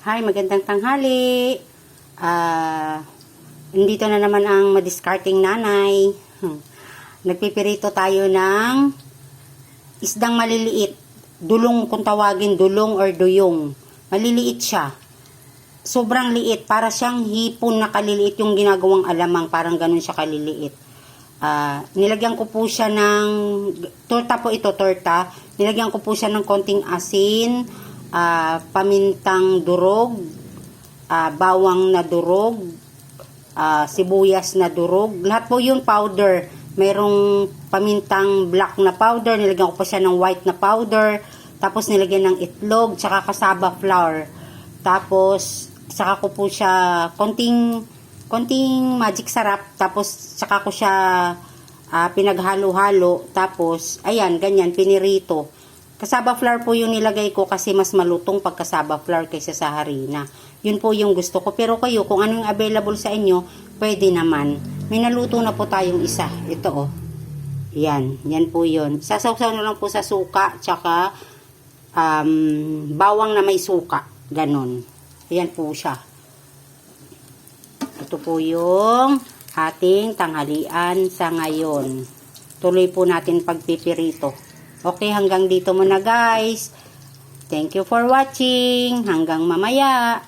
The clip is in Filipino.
Hi, magandang tanghali. Nandito na naman ang madiskarting nanay. Nagpipirito tayo ng isdang maliliit. Dulong kung tawagin, dulong or duyong. Maliliit siya. Sobrang liit. Para siyang hipon na kaliliit yung ginagawang alamang. Parang ganun siya kaliliit. Nilagyan ko po siya ng torta po ito, torta. Nilagyan ko po siya ng konting asin, pamintang durog, bawang na durog, sibuyas na durog. Lahat po yung powder. Merong pamintang black na powder, nilagyan ko po siya ng white na powder. Tapos nilagyan ng itlog, tsaka cassava flour. Tapos saka ko po siya konting magic sarap. Tapos saka ko siya pinaghalo-halo. Tapos ayan, ganyan, pinirito. Cassava flour po yung nilagay ko kasi mas malutong pag cassava flour kaysa sa harina. Yun po yung gusto ko. Pero kayo, kung anong available sa inyo, pwede naman. May naluto na po tayong isa. Ito oh. Yan. Yan po yun. Sasawsaw na lang po sa suka, tsaka bawang na may suka. Ganon. Ayan po siya. Ito po yung ating tanghalian sa ngayon. Tuloy po natin pagpipirito. Okay, hanggang dito muna guys. Thank you for watching. Hanggang mamaya.